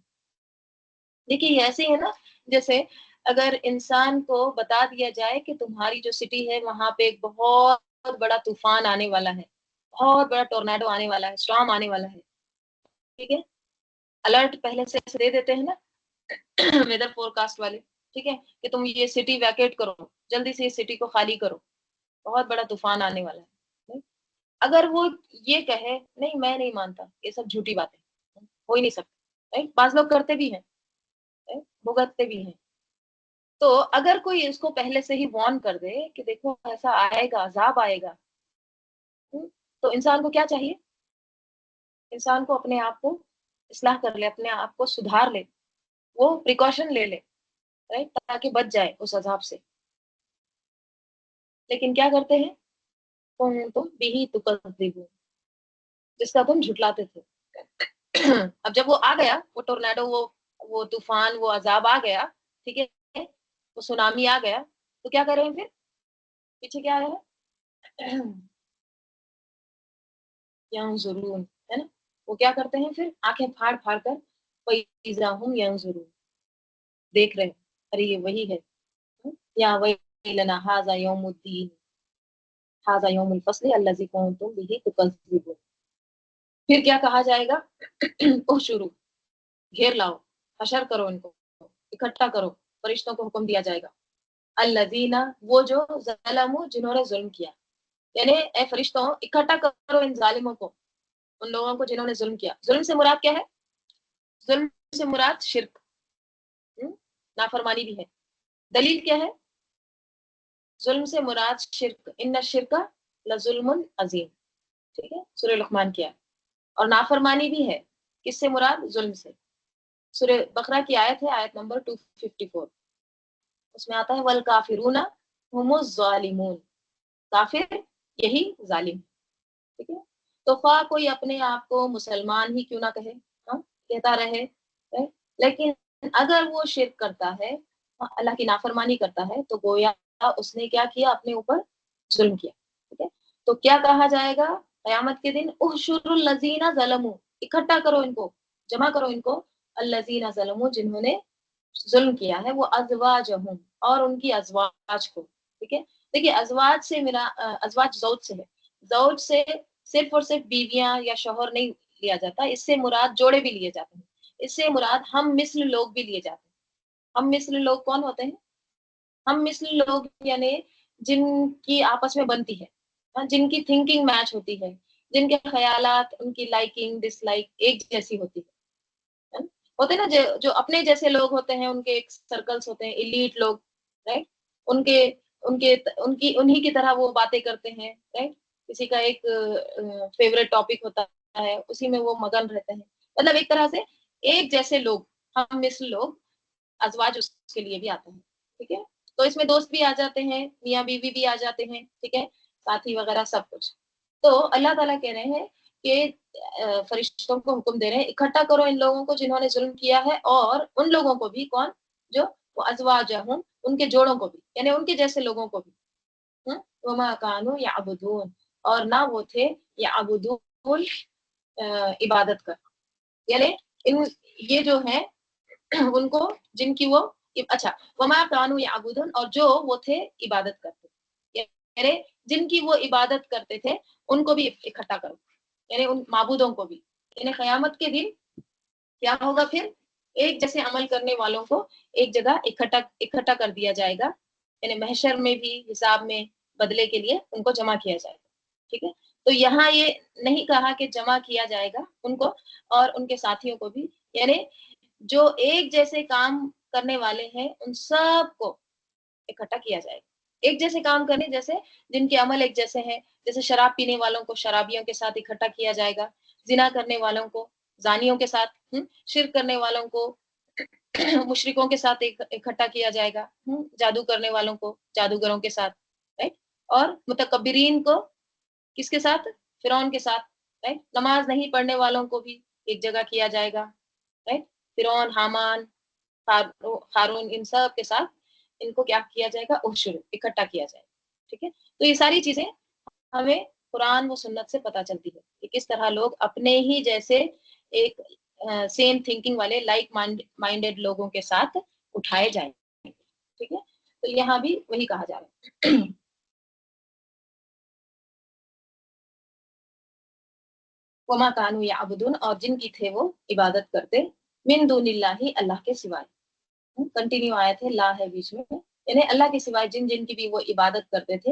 دیکھیے یہ ایسے ہے نا، جیسے اگر انسان کو بتا دیا جائے کہ تمہاری جو سٹی ہے وہاں پہ ایک بہت بڑا طوفان آنے والا ہے، بہت بڑا ٹورناڈو آنے والا ہے، اسٹارم آنے والا ہے. ٹھیک ہے، الرٹ پہلے سے دے دیتے ہیں نا ویدر فور کاسٹ والے. ٹھیک ہے، کہ تم یہ سٹی ویکیٹ کرو، جلدی سے اس سٹی کو خالی کرو. بہت بڑا طوفان آنے والا ہے. اگر وہ یہ کہے نہیں میں نہیں مانتا, یہ سب جھوٹی باتیں, ہو ہی نہیں سکتا. بعض لوگ کرتے بھی ہیں, بھگتتے بھی ہیں. تو اگر کوئی اس کو پہلے سے ہی وارن کر دے کہ دیکھو ایسا آئے گا, عذاب آئے گا, تو انسان کو کیا چاہیے؟ انسان کو اپنے آپ کو اصلاح کر لے, اپنے آپ کو سدھار لے, وہ پریکاشن لے لے, تاکہ بچ جائے اس عذاب سے. لیکن کیا کرتے ہیں تم بھی تکذبون, جس کا تم جھٹلاتے تھے. اب جب وہ آ گیا, وہ ٹورنیڈو, وہ طوفان, وہ عذاب آ گیا, ٹھیک ہے, وہ سونامی آ گیا, تو کیا کریں پھر؟ پیچھے کیا ہے؟ ینظرون, ہے نا, وہ کیا کرتے ہیں پھر؟ آنکھیں پھاڑ پھاڑ کر فَإِذَا هُمْ يَنظُرُونَ, دیکھ رہے ہیں, ارے یہ وہی ہے, یا وَيْلَنَا هَذَا يَوْمُ الدِّينِ هَذَا يَوْمُ الْفَصْلِ الَّذِي كُنتُمْ بِهِ تُكَذِّبُونَ. پھر کیا کہا جائے گا؟ احشروا, گھیر لاؤ, حشر کرو, ان کو اکٹھا کرو. فرشتوں کو حکم دیا جائے گا. الذین, وہ جو ظلموا, جنہوں نے ظلم کیا, یعنی اے فرشتوں اکٹھا کرو ان ظالموں کو, ان لوگوں کو جنہوں نے ظلم کیا. ظلم سے مراد کیا ہے؟ ظلم سے مراد شرک, نافرمانی بھی ہے. دلیل کیا ہے؟ ظلم سے مراد شرک, ان الشرک لظلم عظیم, ٹھیک ہے, سورہ لقمان کیا. اور نافرمانی بھی ہے, کس سے مراد؟ ظلم سے. سورہ بقرہ کی آیت ہے, آیت نمبر 254, اس میں آتا ہے والکافرون هم الظالمون, کافر یہی ظالم, ٹھیک ہے. تو خواہ کوئی اپنے آپ کو مسلمان ہی کیوں نہ کہے, کہتا رہے, لیکن اگر وہ شرک کرتا ہے, اللہ کی نافرمانی کرتا ہے, تو گویا اس نے کیا کیا؟ اپنے اوپر ظلم کیا, ٹھیک ہے. تو کیا کہا جائے گا قیامت کے دن؟ احشروا الذین ظلموا, اکٹھا کرو ان کو, جمع کرو ان کو, الذین ظلموا, جنہوں نے ظلم کیا ہے, وہ ازواجہم, اور ان کی ازواج کو, ٹھیک ہے. دیکھیے ازواج سے میرا, ازواج زوج سے ہے, زوج سے صرف اور صرف بیویاں یا شوہر نہیں لیا جاتا, اس سے مراد جوڑے بھی لیے جاتے ہیں, اس سے مراد ہم مثل لوگ بھی لیے جاتے ہیں. ہم مثل لوگ کون ہوتے ہیں؟ ہم مثل لوگ یعنی جن کی آپس میں بنتی ہے, جن کی تھنکنگ میچ ہوتی ہے, جن کے خیالات, ان کی لائکنگ ڈس لائک ایک جیسی ہوتی ہے. ہوتے نا جو اپنے جیسے لوگ ہوتے ہیں, ان کے ایک سرکلز ہوتے ہیں, ایلیٹ لوگ, رائٹ, انہی کی طرح وہ باتیں کرتے ہیں, رائٹ. کسی کا ایک فیوریٹ ٹاپک ہوتا ہے, اسی میں وہ مگن رہتے ہیں. مطلب ایک طرح سے ایک جیسے لوگ, ہم مثل لوگ, ازواج اس کے لیے بھی آتے ہیں, ٹھیک ہے. تو اس میں دوست بھی آ جاتے ہیں, میاں بیوی بھی آ جاتے ہیں, ٹھیک ہے, ساتھی وغیرہ سب کچھ. تو اللہ تعالیٰ کہہ رہے ہیں کہ فرشتوں کو حکم دے رہے ہیں اکٹھا کرو ان لوگوں کو جنہوں نے ظلم کیا ہے, اور ان لوگوں کو بھی, کون؟ جو وہ ازواجہم, ان کے جوڑوں کو بھی, یعنی ان کے جیسے لوگوں کو بھی. وما کانوا یعبدون, اور نہ وہ تھے یعبدون, عبادت کر, یعنی یہ جو ہیں ان کو, جن کی وہ, اچھا, وما کانوا یعبدون, اور جو وہ تھے عبادت کرتے, یعنی جن کی وہ عبادت کرتے تھے ان کو بھی اکٹھا کرو, یعنی ان معبودوں کو بھی. یعنی قیامت کے دن کیا ہوگا پھر؟ ایک جیسے عمل کرنے والوں کو ایک جگہ اکٹھا کر دیا جائے گا, یعنی محشر میں بھی حساب میں بدلے کے لیے ان کو جمع کیا جائے گا, ٹھیک ہے. تو یہاں یہ نہیں کہا کہ جمع کیا جائے گا ان کو اور ان کے ساتھیوں کو بھی, یعنی جو ایک جیسے کام کرنے والے ہیں ان سب کو اکٹھا کیا جائے گا. ایک جیسے کام کرنے, جیسے جن کے عمل ایک جیسے ہیں, جیسے شراب پینے والوں کو شرابیوں کے ساتھ اکٹھا کیا جائے گا, زنا کرنے والوں کو زانیوں کے ساتھ, شرک کرنے والوں کو مشرکوں کے ساتھ اکٹھا کیا جائے گا, جادو کرنے والوں کو جادوگروں کے ساتھ, رائٹ, اور متکبرین کو کس کے ساتھ؟ فرعون کے ساتھ, رائٹ. نماز نہیں پڑھنے والوں کو بھی ایک جگہ کیا جائے گا, رائٹ. فرعون, حامان, قارون, ان سب کے ساتھ ان کو کیا کیا جائے گا؟ احشر, اکٹھا کیا جائے گا, ٹھیک ہے. تو یہ ساری چیزیں ہمیں قرآن و سنت سے پتہ چلتی ہے کہ کس طرح لوگ اپنے ہی جیسے ایک سیم تھنکنگ والے لائک مائنڈیڈ لوگوں کے ساتھ اٹھائے جائیں, ٹھیک ہے. تو یہاں بھی وہی کہا جا رہا ہے. وما کانوا یعبدون, اور جن کی تھے وہ عبادت کرتے, من دون اللہ, اللہ کے سوائے. کنٹینیو آیت ہے, لا ہے بیچ میں, یعنی اللہ کے سوائے جن کی بھی وہ عبادت کرتے تھے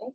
right?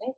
right?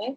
right?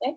right?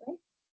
right?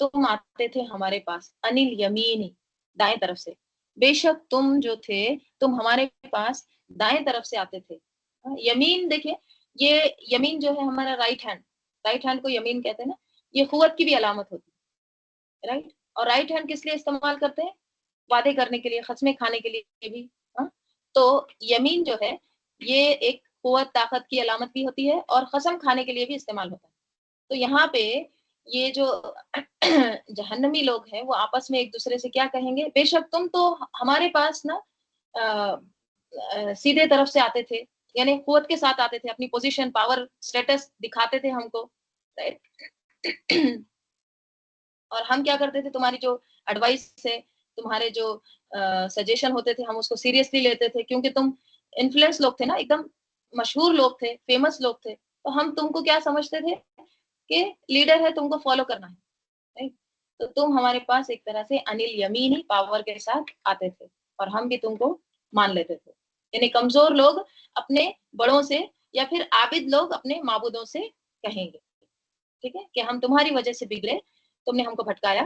تم آتے تھے ہمارے پاس انل یمینی دائیں طرف سے، بے شک تم جو تھے تم ہمارے پاس دائیں طرف سے آتے تھے. یمین دیکھیں، یہ یمین جو ہے ہمارا رائٹ ہینڈ کو یمین کہتے ہیں نا، یہ قوت کی بھی علامت ہوتی ہے، رائٹ. اور رائٹ ہینڈ کس لیے استعمال کرتے ہیں؟ وعدے کرنے کے لیے، قسمیں کھانے کے لیے بھی. تو یمین جو ہے یہ ایک قوت طاقت کی علامت بھی ہوتی ہے اور قسم کھانے کے لیے بھی استعمال ہوتا ہے. تو یہاں پہ یہ جو جہنمی لوگ ہیں وہ آپس میں ایک دوسرے سے کیا کہیں گے؟ بے شک تم تو ہمارے پاس نا سیدھے طرف سے آتے تھے، یعنی قوت کے ساتھ آتے تھے، اپنی پوزیشن، پاور، سٹیٹس دکھاتے تھے ہم کو. اور ہم کیا کرتے تھے؟ تمہاری جو ایڈوائس ہے، تمہارے جو سجیشن ہوتے تھے، ہم اس کو سیریسلی لیتے تھے، کیونکہ تم انفلوئنس لوگ تھے نا، ایک دم مشہور لوگ تھے، فیمس لوگ تھے. تو ہم تم کو کیا سمجھتے تھے کہ لیڈر ہے، تم کو فالو کرنا ہے. تو تم ہمارے پاس ایک طرح سے انل یمینی پاور کے ساتھ آتے تھے اور ہم بھی تم کو مان لیتے تھے. یعنی کمزور لوگ اپنے بڑوں سے یا پھر عابد لوگ اپنے معبودوں سے کہیں گے، ٹھیک ہے، کہ ہم تمہاری وجہ سے بگڑے، تم نے ہم کو بھٹکایا،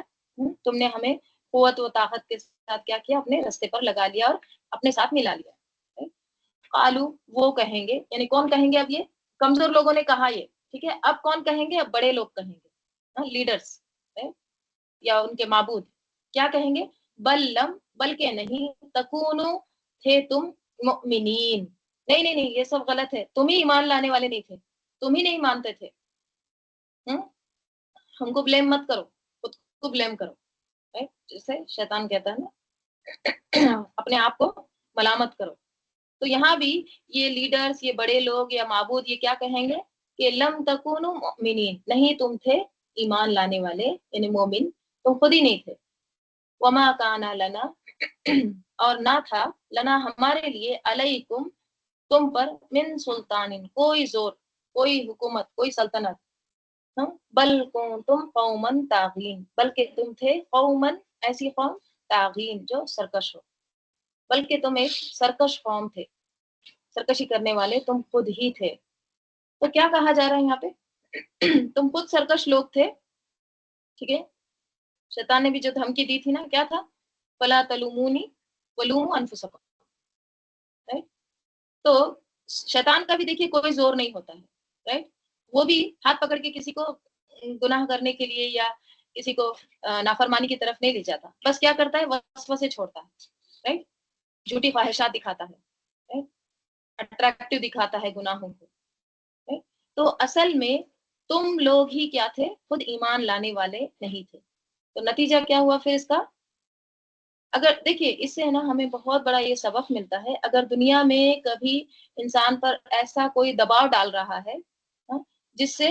تم نے ہمیں قوت و طاقت کے ساتھ کیا کیا؟ اپنے رستے پر لگا لیا اور اپنے ساتھ ملا لیا. قالو وہ کہیں گے، یعنی کون کہیں گے؟ اب یہ کمزور لوگوں نے کہا یہ، ٹھیک ہے، اب کون کہیں گے؟ اب بڑے لوگ کہیں گے، لیڈرز یا ان کے معبود کیا کہیں گے؟ بل لم، بلکہ نہیں، تکونو تھے تم مؤمنین، نہیں نہیں نہیں، یہ سب غلط ہے، تم ہی ایمان لانے والے نہیں تھے، تم ہی نہیں مانتے تھے. ہم کو بلیم مت کرو، خود کو بلیم کرو، جیسے شیطان کہتا ہے نا، اپنے آپ کو ملامت کرو. تو یہاں بھی یہ لیڈرز، یہ بڑے لوگ یا معبود یہ کیا کہیں گے کہ لم تکونوا مؤمنین، نہیں تم تھے ایمان لانے والے، یعنی مومن تم خود ہی نہیں تھے. وما کان لنا، اور نہ تھا، لنا ہمارے لیے، علیکم تم پر، من سلطان کوئی زور، کوئی حکومت، کوئی سلطنت. بل تم قومن طاغین، بلکہ تم تھے قومن ایسی قوم، طاغین جو سرکش ہو، بلکہ تم ایک سرکش قوم تھے، سرکشی کرنے والے تم خود ہی تھے. تو کیا کہا جا رہا ہے یہاں پہ؟ تم خود سرکش لوگ تھے، ٹھیک ہے. شیطان نے بھی جو دھمکی دی تھی نا، کیا تھا؟ فلا تلومونی ولوموا انفسکم. تو شیطان کا بھی دیکھیے کوئی زور نہیں ہوتا ہے، رائٹ. وہ بھی ہاتھ پکڑ کے کسی کو گناہ کرنے کے لیے یا کسی کو نافرمانی کی طرف نہیں لے جاتا، بس کیا کرتا ہے؟ وسوسے چھوڑتا ہے، رائٹ. جھوٹی خواہشات دکھاتا ہے، اٹریکٹیو دکھاتا ہے گناہوں کو. تو اصل میں تم لوگ ہی کیا تھے؟ خود ایمان لانے والے نہیں تھے. تو نتیجہ کیا ہوا پھر اس کا؟ اگر دیکھیے اس سے نا ہمیں بہت بڑا یہ سبق ملتا ہے، اگر دنیا میں کبھی انسان پر ایسا کوئی دباؤ ڈال رہا ہے جس سے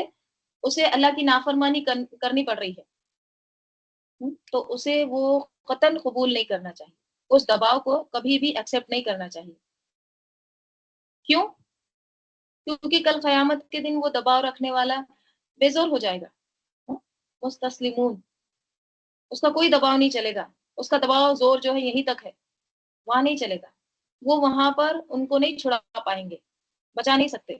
اسے اللہ کی نافرمانی کرنی پڑ رہی ہے، تو اسے وہ قطعاً قبول نہیں کرنا چاہیے، اس دباؤ کو کبھی بھی ایکسیپٹ نہیں کرنا چاہیے. کیوں؟ کیونکہ کل قیامت کے دن وہ دباؤ رکھنے والا بے زور ہو جائے گا، مستسلمون، اس کا کوئی دباؤ نہیں چلے گا، اس کا دباؤ زور جو ہے یہیں تک ہے، وہاں نہیں چلے گا، وہ وہاں پر ان کو نہیں چھڑا پائیں گے، بچا نہیں سکتے.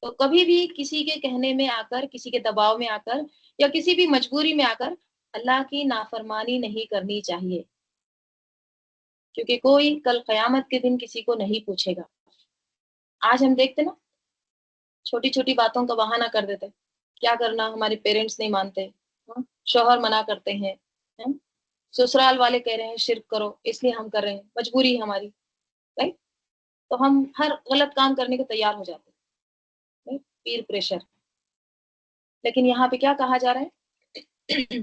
تو کبھی بھی کسی کے کہنے میں آ کر، کسی کے دباؤ میں آ کر یا کسی بھی مجبوری میں آ کر اللہ کی نافرمانی نہیں کرنی چاہیے، کیونکہ کوئی کل قیامت کے دن کسی کو نہیں پوچھے گا. آج ہم دیکھتے نا چھوٹی چھوٹی باتوں کا بہانہ کر دیتے، کیا کرنا ہمارے پیرنٹس نہیں مانتے، شوہر منع کرتے ہیں، سسرال والے کہہ رہے ہیں شرک کرو، اس لیے ہم کر رہے ہیں، مجبوری ہے ہماری، رائٹ. تو ہم ہر غلط کام کرنے کو تیار ہو جاتے ہیں، پیر پریشر. لیکن یہاں پہ کیا کہا جا رہا ہے؟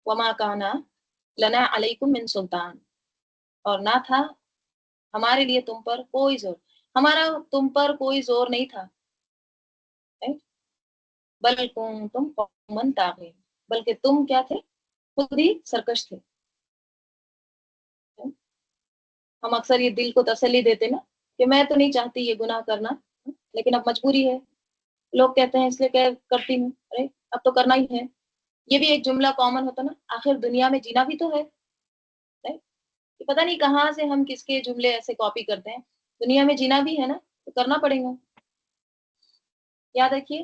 وما کانا لنا علیکم من سلطان، اور نہ تھا ہمارے لیے تم پر کوئی زور، ہمارا تم پر کوئی زور نہیں تھا. بل تم قومن طاغین، بلکہ تم کیا تھے؟ خود ہی سرکش تھے. ہم اکثر یہ دل کو تسلی دیتے نا کہ میں تو نہیں چاہتی یہ گناہ کرنا، لیکن اب مجبوری ہے، لوگ کہتے ہیں اس لیے کہ کرتی ہوں، ارے اب تو کرنا ہی ہے. یہ بھی ایک جملہ کامن ہوتا نا، آخر دنیا میں جینا بھی تو ہے. پتہ نہیں کہاں سے ہم کس کے جملے ایسے کاپی کرتے ہیں، دنیا میں جینا بھی ہے نا تو کرنا پڑے گا. یاد رکھیے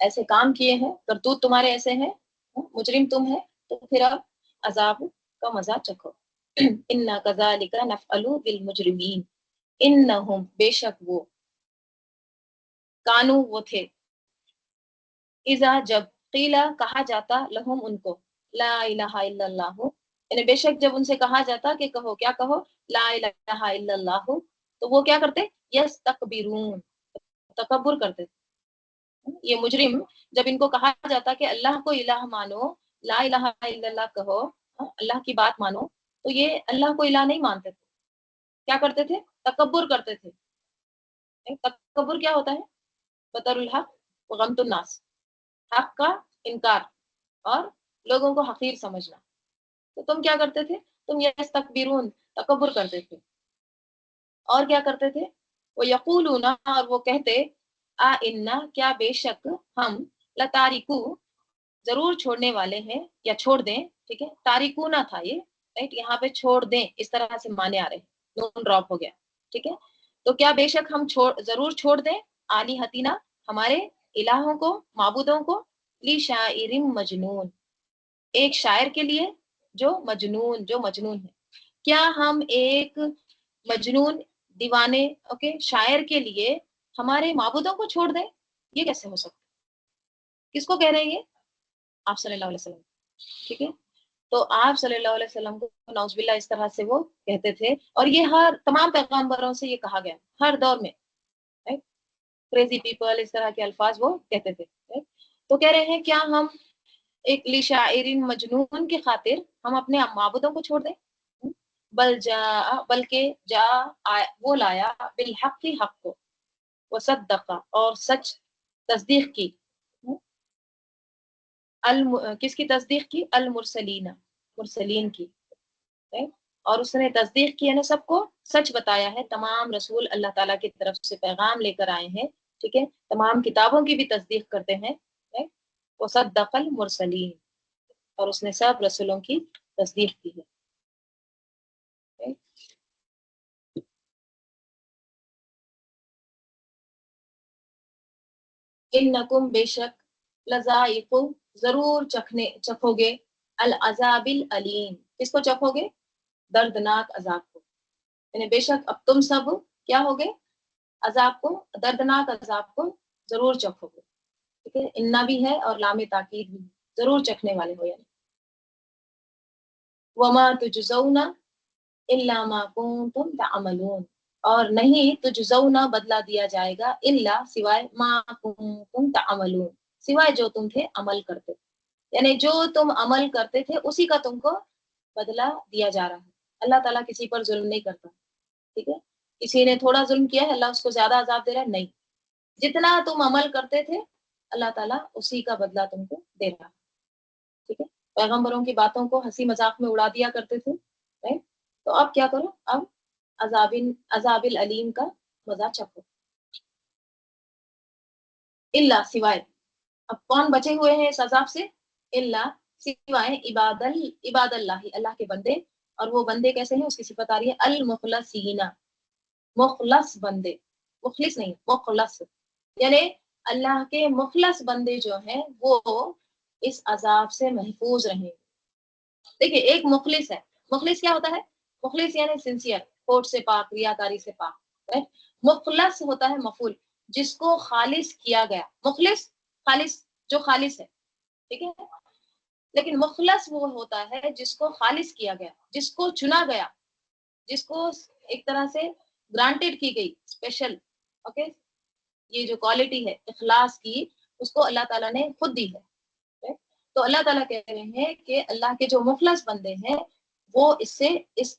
ایسے کام کیے ہیں، کرتوت تمہارے ایسے ہیں، مجرم تم ہے، تو پھر اب عذاب کا مزہ چکھو۔ اِنَّا كَذَلِكَ نَفْعَلُ بِالْمُجْرِمِينَ اِنَّهُمْ بے شک وہ، کانو وہ تھے، اذا جب قیلا کہا جاتا لہم ان کو، لا الہ الا اللہ، یعنی بے شک جب ان سے کہا جاتا کہ کہو، کیا کہو، لا الہ الا اللہ، تو وہ کیا کرتے، یستکبرون، تکبر کرتے تھے۔ یہ مجرم جب ان کو کہا جاتا کہ اللہ کو الہ مانو، لا الہ الا اللہ کہو، اللہ کی بات مانو، تو یہ اللہ کو الہ نہیں مانتے تھے، کیا کرتے تھے، تکبر کرتے تھے۔ تکبر کیا ہوتا ہے، بطر الحق وغمط الناس، حق کا انکار اور لوگوں کو حقیر سمجھنا۔ تو تم کیا کرتے تھے، تم یستکبرون، تکبر کرتے تھے، اور کیا کرتے تھے، وہ یقولون، اور وہ کہتے، آ انا، کیا بے شک ہم، لتارکو، ضرور چھوڑنے والے ہیں یا چھوڑ دیں، ٹھیک ہے، تارکونا تھا یہ، رائٹ، یہاں پہ چھوڑ دیں اس طرح سے معنی آ رہے ہیں، نون ڈراپ ہو گیا، ٹھیک ہے، تو کیا بے شک ہم ضرور چھوڑ دیں، آلی ہتینا، ہمارے الہوں کو، معبودوں کو، لی شاعر مجنون، ایک شاعر کے لیے جو مجنون ہے، کیا ہم ایک مجنون دیوانے، اوکے، شاعر کے لیے ہمارے معبودوں کو چھوڑ دیں، یہ کیسے ہو سکتا ہے؟ کس کو کہہ رہے ہیں یہ، آپ صلی اللہ علیہ وسلم، ٹھیک ہے، تو آپ صلی اللہ علیہ وسلم کو نعوذ باللہ اس طرح سے وہ کہتے تھے، اور یہ ہر تمام پیغمبروں سے یہ کہا گیا ہر دور میں، کریزی پیپل، اس طرح کے الفاظ وہ کہتے تھے، تو کہہ رہے ہیں کیا ہم ایک لشاعر مجنون کی خاطر ہم اپنے معبودوں کو چھوڑ دیں، بلکہ وہ لایا بالحق کی حق کو، وصدق، اور سچ تصدیق کی، کس کی تصدیق کی، المرسلین، مرسلین کی، اور اس نے تصدیق کی، یعنی سب کو سچ بتایا ہے، تمام رسول اللہ تعالیٰ کی طرف سے پیغام لے کر آئے ہیں، ٹھیک ہے، تمام کتابوں کی بھی تصدیق کرتے ہیں، وصدق المرسلین، اور اس نے سب رسولوں کی تصدیق کی ہے۔ انکم بے شک، لذائق، ضرور چکھو گے، العذاب العلیم، کس کو چکھو گے، دردناک عذاب کو، یعنی بے شک اب تم سب کیا ہوگے، عذاب کو، دردناک عذاب کو ضرور چکھو گے، ٹھیک ہے، اننا بھی ہے اور لام تاکید بھی، ضرور چکھنے والے ہو، یعنی وما تجزون الا ما کنتم تعملون، اور نہیں تجزون، بدلہ دیا جائے گا، الا سوائے، ما کنتم تعملون، سوائے جو تم تھے عمل کرتے، یعنی جو تم عمل کرتے تھے اسی کا تم کو بدلہ دیا جا رہا ہے، اللہ تعالیٰ کسی پر ظلم نہیں کرتا، ٹھیک ہے، کسی نے تھوڑا ظلم کیا ہے اللہ اس کو زیادہ عذاب دے رہا ہے، نہیں، جتنا تم عمل کرتے تھے اللہ تعالیٰ اسی کا بدلہ تم کو دے رہا ہے، ٹھیک ہے، پیغمبروں کی باتوں کو ہنسی مذاق میں اڑا دیا کرتے تھے، تو اب کیا کرو، اب عذاب العلیم کا مزہ چکھو، اللہ سوائے، اب کون بچے ہوئے ہیں اس عذاب سے، اللہ سوائے عباد اللہ، اللہ کے بندے، اور وہ بندے کیسے ہیں، اس کی صفت آ رہی ہے المخلصین، مخلص بندے، مخلص نہیں، مخلص، یعنی اللہ کے مخلص بندے جو ہیں وہ اس عذاب سے محفوظ رہیں۔ دیکھیے ایک مخلص ہے، مخلص کیا ہوتا ہے، مخلص یعنی سنسیئر، کھوٹ سے پاک، ریاکاری سے پاک، مخلص ہوتا ہے مفعول، جس کو خالص کیا گیا، مخلص خالص، جو خالص ہے، ٹھیک ہے، لیکن مخلص وہ ہوتا ہے جس کو خالص کیا گیا، جس کو چنا گیا، جس کو ایک طرح سے گرانٹیڈ کی گئی، اسپیشل، اوکے، یہ جو کوالٹی ہے اخلاص کی، اس کو اللہ تعالیٰ نے خود دی ہے، تو اللہ تعالیٰ کہہ رہے ہیں کہ اللہ کے جو مخلص بندے ہیں وہ اس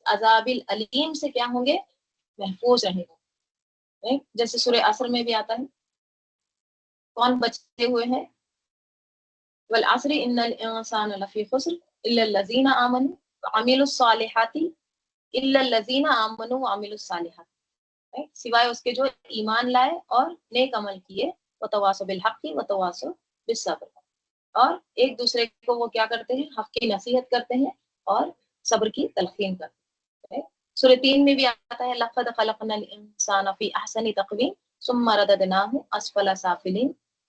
عذاب العلیم سے کیا ہوں گے، محفوظ رہیں گے، جیسے سورہ عصر میں بھی آتا ہے، کون بچے ہوئے ہیں، والعصر ان الانسان لفی خسر الا الذین آمنوا وعملوا الصالحات، الا الذین آمنوا وعملوا الصالحات، سوائے اس کے جو ایمان لائے اور نیک عمل کیے، وتواصوا بالحق وتواصوا بالصبر، اور ایک دوسرے کو وہ کیا کرتے ہیں، حق کی نصیحت کرتے ہیں اور صبر کی تلقین کرتے ہیں۔ سورہ 3 میں بھی آتا ہے لقد خلقنا الانسان فی احسن تقویم ثم رددناہ اسفل سافلین،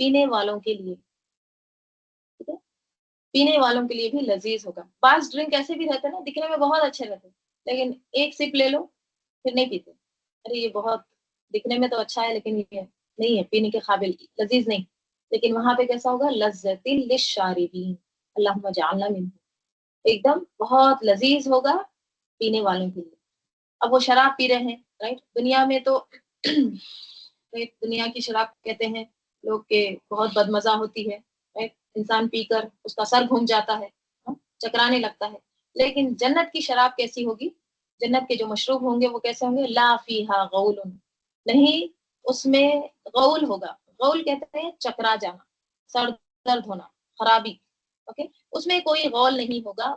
پینے والوں کے لیے، ٹھیک ہے، پینے والوں کے لیے بھی لذیذ ہوگا. بعض ڈرنک ایسے بھی رہتے ہیں نا، دکھنے میں بہت اچھے رہتے ہیں لیکن ایک سپ لے لو پھر نہیں پیتے، ارے یہ بہت دکھنے میں تو اچھا ہے لیکن یہ نہیں ہے پینے کے قابل، لذیذ نہیں. لیکن وہاں پہ کیسا ہوگا؟ لذت للشاربین، اللہم اجعلنا منہم، ایک دم بہت لذیذ ہوگا پینے والوں کے لیے. اب وہ شراب پی رہے ہیں، رائٹ، دنیا میں تو دنیا کی شراب کہتے ہیں لوگ کہ بہت بدمزہ ہوتی ہے، رائٹ، انسان پی کر اس کا سر گھوم جاتا ہے، چکرانے لگتا ہے. لیکن جنت کی شراب کیسی ہوگی؟ جنت کے جو مشروب ہوں گے وہ کیسے ہوں گے؟ لا فیہا غول، نہیں اس میں غول ہوگا. غول کہتے ہیں چکرا جانا، سر درد ہونا، خرابی، اوکے، اس میں کوئی غول نہیں ہوگا.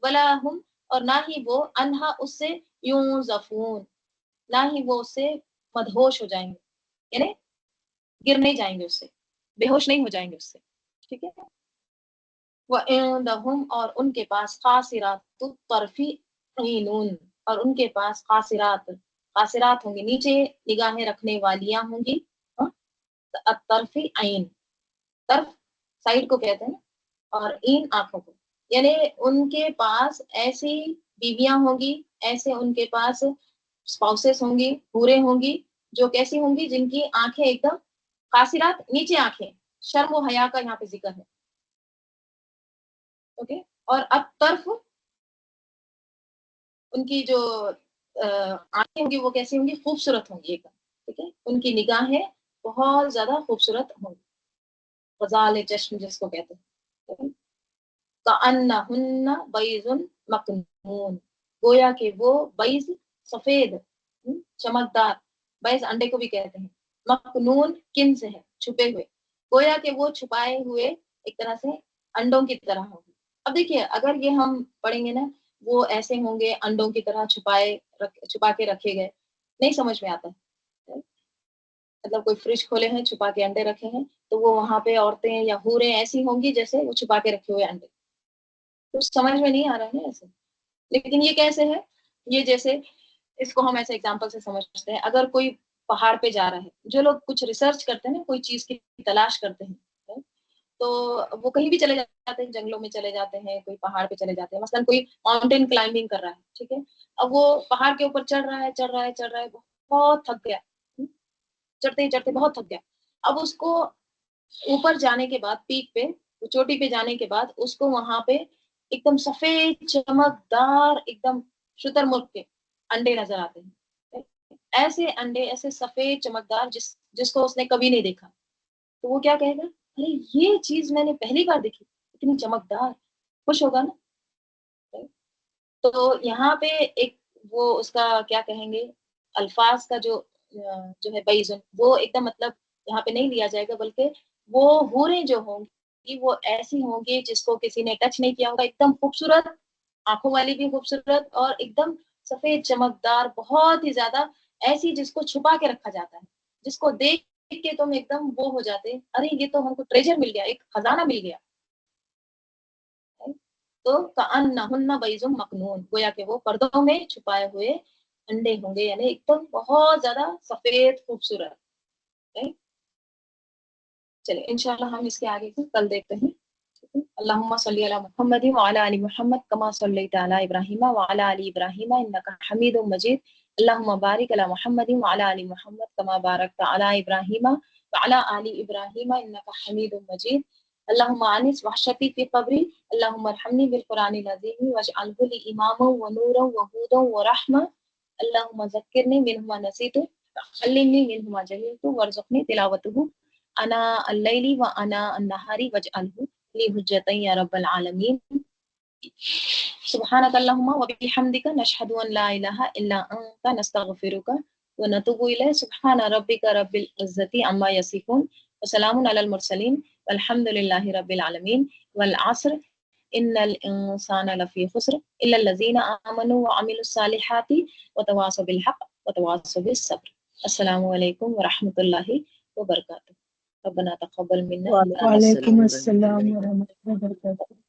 ولا ہم، اور نہ ہی وہ انہا اس سے یونزفون، نہ ہی وہ اس سے مدہوش ہو جائیں گے، یعنی گر نہیں جائیں گے اس سے، بے ہوش نہیں ہو جائیں گے اس سے، ٹھیک ہے. وَعِندَهُمْ، اور ان کے پاس قاصرات الطرف عینون، اور ان کے پاس قاصرات ہوں گی، نیچے نگاہیں رکھنے والیاں ہوں گی. الطرف عین، طرف سائڈ کو کہتے ہیں نا، اور عین آنکھوں کو، یعنی ان کے پاس ایسی بیویاں ہوں گی، ایسے ان کے پاس اسپاؤسز ہوں گی، حوریں ہوں گی جو کیسی ہوں گی؟ جن کی آنکھیں ایک دم قاصرات، نیچے آنکھیں، شرم و حیا کا یہاں پہ ذکر ہے، اوکے. اور اب طرف ان کی جو آنکھیں ہوں گی وہ کیسی ہوں گی؟ خوبصورت ہوں گی ایک دم، ٹھیک ہے، ان کی نگاہیں بہت زیادہ خوبصورت ہوں گی، غزال چشم جس کو کہتے ہیں. کأنہن بیض مکنون، گویا کہ وہ بیض سفید، چمکدار، بیض انڈے کو بھی کہتے ہیں، مکنون کن سے ہے؟ چھپے ہوئے، گویا کہ وہ چھپائے ہوئے ایک طرح سے انڈوں کی طرح ہوگی. اب دیکھیے اگر یہ ہم پڑھیں گے نا، وہ ایسے ہوں گے انڈوں کی طرح چھپا کے رکھے گئے، نہیں سمجھ میں آتا ہے. مطلب کوئی فریج کھولے ہیں، چھپا کے انڈے رکھے ہیں، تو وہ وہاں پہ عورتیں یا حوریں ایسی ہوں گی جیسے وہ چھپا کے رکھے ہوئے انڈے، کچھ سمجھ میں نہیں آ رہا ہے ایسے. لیکن یہ کیسے ہے؟ یہ جیسے اس کو ہم ایسے اگزامپل سے سمجھتے ہیں، اگر کوئی پہاڑ پہ جا رہا ہے، جو لوگ کچھ ریسرچ کرتے ہیں نا، کوئی چیز کی تلاش کرتے ہیں، تو وہ کہیں بھی چلے جاتے ہیں، جنگلوں میں چلے جاتے ہیں، کوئی پہاڑ پہ چلے جاتے ہیں، مثلا کوئی ماؤنٹین کلائمبنگ کر رہا ہے، ٹھیک ہے، اب وہ پہاڑ کے اوپر چڑھ رہا ہے، بہت تھک گیا، چڑھتے ہی چڑھتے بہت تھک گیا. اب اس کو اوپر جانے کے بعد، پیک پہ، چوٹی پہ جانے کے بعد، اس کو وہاں پہ ایک دم سفید چمکدار ایک دم شتر مرغ کے انڈے نظر آتے ہیں. ایسے انڈے، ایسے سفید چمکدار جس کو اس نے کبھی نہیں دیکھا، تو وہ کیا کہے گا؟ ارے یہ چیز میں نے پہلی بار دیکھی، اتنی چمکدار، خوش ہوگا نا. تو یہاں پہ ایک وہ اس کا کیا کہیں گے، الفاظ کا جو ہے بیزن، وہ ایک دم مطلب یہاں پہ نہیں لیا جائے گا، بلکہ وہ حوریں جو ہوں گی وہ ایسی ہوں گی جس کو کسی نے ٹچ نہیں کیا ہوگا، ایک دم خوبصورت، آنکھوں والی بھی خوبصورت، اور ایک دم سفید چمکدار، بہت ہی زیادہ ایسی جس کو چھپا کے رکھا جاتا ہے، جس کو دیکھ کے تم ایک دم وہ ہو جاتے، ارے یہ تو ہم کو ٹریجر مل گیا، ایک خزانہ مل گیا. تو کأنہن بیض مکنون، گویا کہ وہ پردوں میں چھپائے ہوئے انڈے ہوں گے، یعنی ایک دم بہت زیادہ سفید خوبصورت. چلے انشاءاللہ ہم اس کے آگے کو کل دیکھتے ہیں. اللہم صلی علی محمد وعلی آل محمد کما صلیت علی ابراہیم وعلی آل ابراہیم انک حمید مجید. اللہم بارک علی محمد وعلی آل محمد کما بارکت علی ابراہیم وعلی آل ابراہیم انک حمید مجید. اللہم آنس وحشتی فی قبری، اللہم ارحمنی بالقرآن العظیم واجعلہ لی اماما ونورا وہودا ورحمہ. اللہم ذکرنی منہ ما نسیت علمنی منہ ما جہلت وارزقنی تلاوتہ اناء اللیل واناء النہار واجعلہ لی حجتا یا رب العالمین. سبحانک اللہم وبحمدک نشہد ان لا الہ الا انت نستغفرک ونتوب الیک. سبحان ربک رب العزۃ عما یصفون وسلام علی المرسلین والحمد للہ رب العالمین. والعصر ان الانسان لفی خسر الا الذین آمنوا وعملوا الصالحات وتواصوا بالحق وتواصوا بالصبر. السلام علیکم ورحمۃ اللہ وبرکاتہ. ربنا تقبل منا. وعلیکم السلام ورحمۃ اللہ وبرکاتہ.